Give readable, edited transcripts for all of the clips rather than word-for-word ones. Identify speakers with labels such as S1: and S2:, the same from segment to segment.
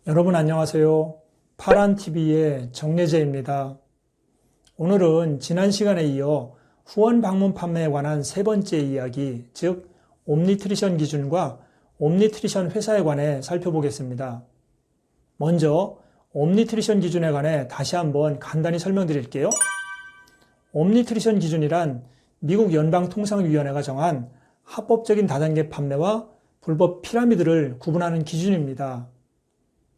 S1: 여러분 안녕하세요. 파란TV의 정예재입니다. 오늘은 지난 시간에 이어 후원 방문 판매에 관한 세 번째 이야기, 즉 옴니트리션 기준과 옴니트리션 회사에 관해 살펴보겠습니다. 먼저 옴니트리션 기준에 관해 다시 한번 간단히 설명드릴게요. 옴니트리션 기준이란 미국 연방통상위원회가 정한 합법적인 다단계 판매와 불법 피라미드를 구분하는 기준입니다.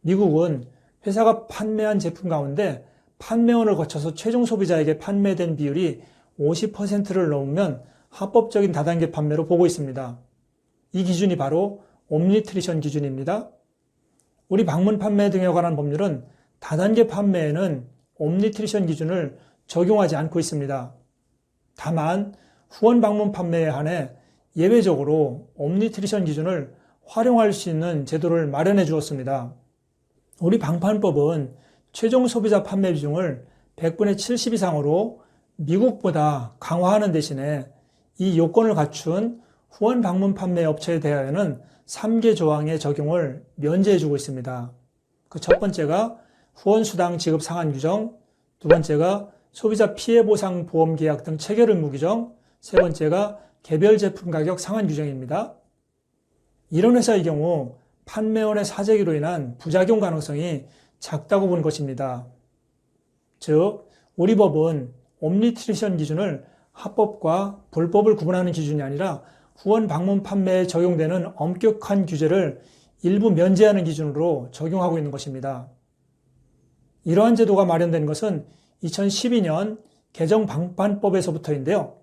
S1: 미국은 회사가 판매한 제품 가운데 판매원을 거쳐서 최종 소비자에게 판매된 비율이 50%를 넘으면 합법적인 다단계 판매로 보고 있습니다. 이 기준이 바로 옴니트리션 기준입니다. 우리 방문 판매 등에 관한 법률은 다단계 판매에는 옴니트리션 기준을 적용하지 않고 있습니다. 다만 후원 방문 판매에 한해 예외적으로 옴니트리션 기준을 활용할 수 있는 제도를 마련해 주었습니다. 우리 방판법은 최종 소비자 판매 비중을 100분의 70 이상으로 미국보다 강화하는 대신에 이 요건을 갖춘 후원 방문 판매 업체에 대하여는 3개 조항의 적용을 면제해주고 있습니다. 그 첫 번째가 후원수당 지급 상한 규정, 두 번째가 소비자 피해보상 보험 계약 등 체결 의무 규정, 세 번째가 개별 제품 가격 상한 규정입니다. 이런 회사의 경우 판매원의 사재기로 인한 부작용 가능성이 작다고 본 것입니다. 즉, 우리 법은 옴니트리션 기준을 합법과 불법을 구분하는 기준이 아니라 후원 방문 판매에 적용되는 엄격한 규제를 일부 면제하는 기준으로 적용하고 있는 것입니다. 이러한 제도가 마련된 것은 2012년 개정 방판법에서부터인데요.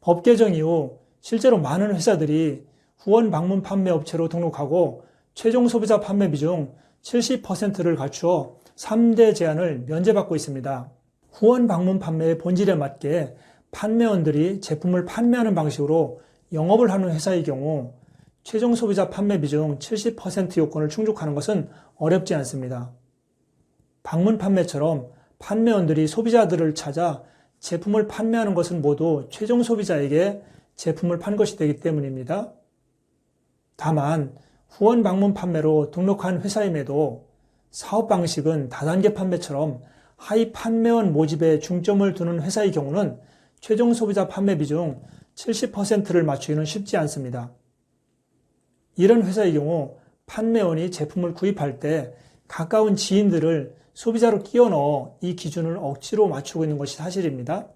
S1: 법 개정 이후 실제로 많은 회사들이 후원 방문 판매 업체로 등록하고 최종 소비자 판매 비중 70%를 갖추어 3대 제한을 면제받고 있습니다. 후원 방문 판매의 본질에 맞게 판매원들이 제품을 판매하는 방식으로 영업을 하는 회사의 경우 최종 소비자 판매 비중 70% 요건을 충족하는 것은 어렵지 않습니다. 방문 판매처럼 판매원들이 소비자들을 찾아 제품을 판매하는 것은 모두 최종 소비자에게 제품을 판 것이 되기 때문입니다. 다만 후원 방문 판매로 등록한 회사임에도 사업 방식은 다단계 판매처럼 하위 판매원 모집에 중점을 두는 회사의 경우는 최종 소비자 판매 비중 70%를 맞추기는 쉽지 않습니다. 이런 회사의 경우 판매원이 제품을 구입할 때 가까운 지인들을 소비자로 끼워 넣어 이 기준을 억지로 맞추고 있는 것이 사실입니다.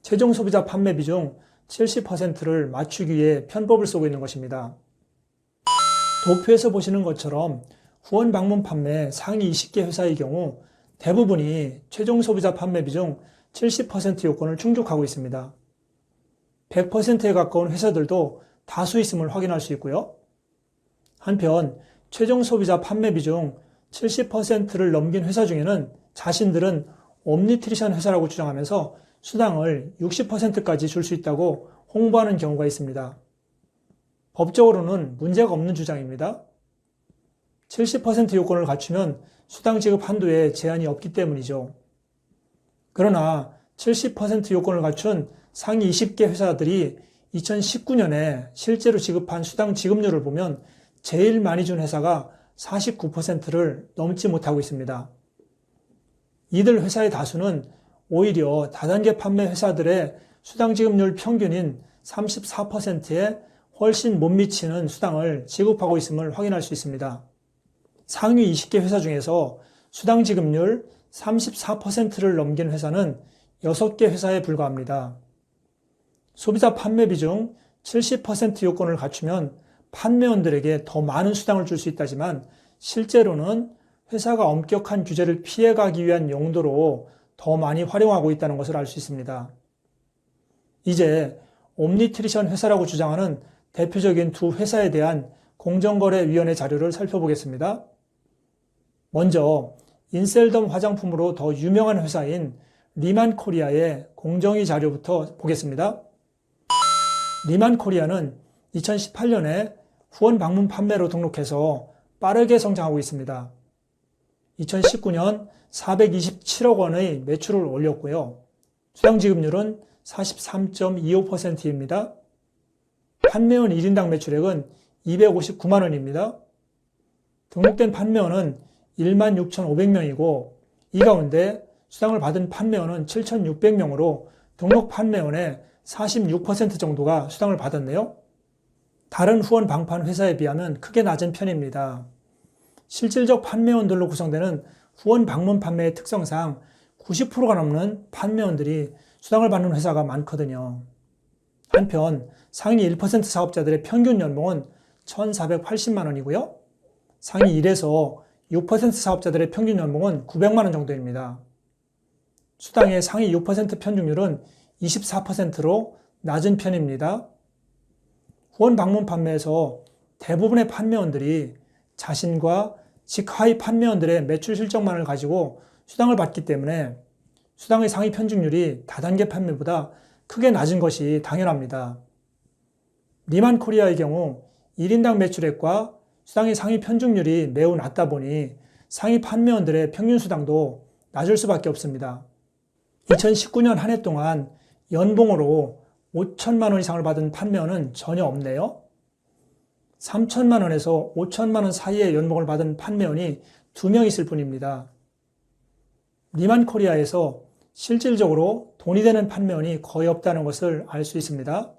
S1: 최종 소비자 판매 비중 70%를 맞추기 위해 편법을 쓰고 있는 것입니다. 도표에서 보시는 것처럼 후원 방문 판매 상위 20개 회사의 경우 대부분이 최종 소비자 판매 비중 70% 요건을 충족하고 있습니다. 100%에 가까운 회사들도 다수 있음을 확인할 수 있고요. 한편 최종 소비자 판매 비중 70%를 넘긴 회사 중에는 자신들은 옴니트리션 회사라고 주장하면서 수당을 60%까지 줄 수 있다고 홍보하는 경우가 있습니다. 법적으로는 문제가 없는 주장입니다. 70% 요건을 갖추면 수당 지급 한도에 제한이 없기 때문이죠. 그러나 70% 요건을 갖춘 상위 20개 회사들이 2019년에 실제로 지급한 수당 지급률을 보면 제일 많이 준 회사가 49%를 넘지 못하고 있습니다. 이들 회사의 다수는 오히려 다단계 판매 회사들의 수당 지급률 평균인 34%에 훨씬 못 미치는 수당을 지급하고 있음을 확인할 수 있습니다. 상위 20개 회사 중에서 수당 지급률 34%를 넘긴 회사는 6개 회사에 불과합니다. 소비자 판매 비중 70% 요건을 갖추면 판매원들에게 더 많은 수당을 줄 수 있다지만 실제로는 회사가 엄격한 규제를 피해가기 위한 용도로 더 많이 활용하고 있다는 것을 알 수 있습니다. 이제 옴니트리션 회사라고 주장하는 대표적인 두 회사에 대한 공정거래위원회 자료를 살펴보겠습니다. 먼저 인셀덤 화장품으로 더 유명한 회사인 리만코리아의 공정위 자료부터 보겠습니다. 리만코리아는 2018년에 후원 방문 판매로 등록해서 빠르게 성장하고 있습니다. 2019년 427억 원의 매출을 올렸고요. 수당 지급률은 43.25%입니다. 판매원 1인당 매출액은 259만 원입니다. 등록된 판매원은 16,500명이고 이 가운데 수당을 받은 판매원은 7,600명으로 등록 판매원의 46% 정도가 수당을 받았네요. 다른 후원 방판 회사에 비하면 크게 낮은 편입니다. 실질적 판매원들로 구성되는 후원 방문 판매의 특성상 90%가 넘는 판매원들이 수당을 받는 회사가 많거든요. 한편 상위 1% 사업자들의 평균 연봉은 1,480만 원이고요. 상위 1에서 6% 사업자들의 평균 연봉은 900만 원 정도입니다. 수당의 상위 6% 편중률은 24%로 낮은 편입니다. 후원 방문 판매에서 대부분의 판매원들이 자신과 직하위 판매원들의 매출 실적만을 가지고 수당을 받기 때문에 수당의 상위 편중률이 다단계 판매보다 크게 낮은 것이 당연합니다. 리만 코리아의 경우 1인당 매출액과 수당의 상위 편중률이 매우 낮다 보니 상위 판매원들의 평균 수당도 낮을 수밖에 없습니다. 2019년 한 해 동안 연봉으로 5천만 원 이상을 받은 판매원은 전혀 없네요. 3천만 원에서 5천만 원 사이의 연봉을 받은 판매원이 2명 있을 뿐입니다. 리만 코리아에서 실질적으로 돈이 되는 판매원이 거의 없다는 것을 알 수 있습니다.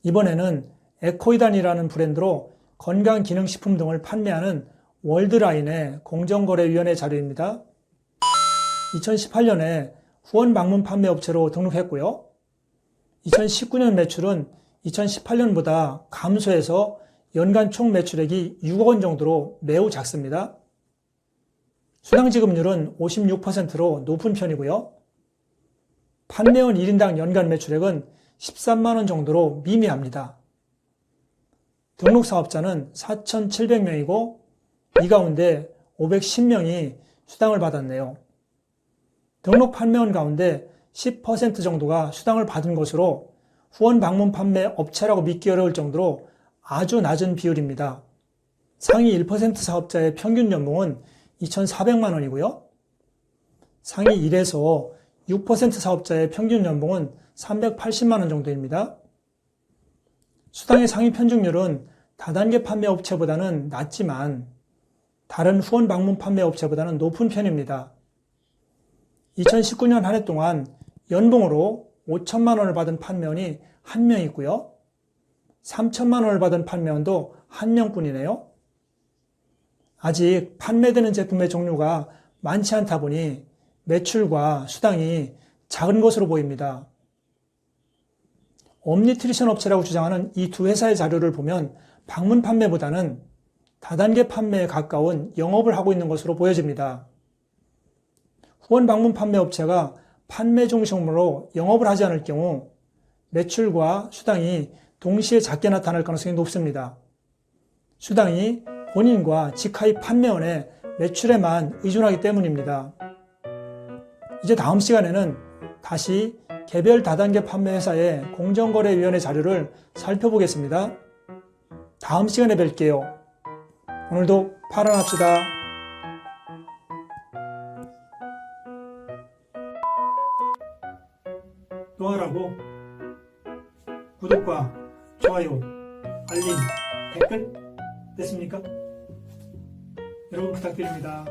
S1: 이번에는 에코이단이라는 브랜드로 건강기능식품 등을 판매하는 월드라인의 공정거래위원회 자료입니다. 2018년에 후원 방문 판매 업체로 등록했고요. 2019년 매출은 2018년보다 감소해서 연간 총 매출액이 6억 원 정도로 매우 작습니다. 수당 지급률은 56%로 높은 편이고요. 판매원 1인당 연간 매출액은 13만 원 정도로 미미합니다. 등록 사업자는 4,700명이고 이 가운데 510명이 수당을 받았네요. 등록 판매원 가운데 10% 정도가 수당을 받은 것으로 후원 방문 판매 업체라고 믿기 어려울 정도로 아주 낮은 비율입니다. 상위 1% 사업자의 평균 연봉은 2,400만 원이고요. 상위 1에서 6% 사업자의 평균 연봉은 380만 원 정도입니다. 수당의 상위 편중률은 다단계 판매 업체보다는 낮지만 다른 후원 방문 판매 업체보다는 높은 편입니다. 2019년 한 해 동안 연봉으로 5천만 원을 받은 판매원이 1명 있고요. 3천만 원을 받은 판매원도 1명뿐이네요. 아직 판매되는 제품의 종류가 많지 않다 보니 매출과 수당이 작은 것으로 보입니다. 옴니트리션 업체라고 주장하는 이 두 회사의 자료를 보면 방문 판매보다는 다단계 판매에 가까운 영업을 하고 있는 것으로 보여집니다. 후원 방문 판매 업체가 판매 중심으로 영업을 하지 않을 경우 매출과 수당이 동시에 작게 나타날 가능성이 높습니다. 수당이 본인과 직하위 판매원의 매출에만 의존하기 때문입니다. 이제 다음 시간에는 다시 개별 다단계 판매 회사의 공정거래위원회 자료를 살펴보겠습니다. 다음 시간에 뵐게요. 오늘도 파란합시다. 또 하라고 구독과 좋아요, 알림, 댓글 됐습니까? 여러분 부탁드립니다.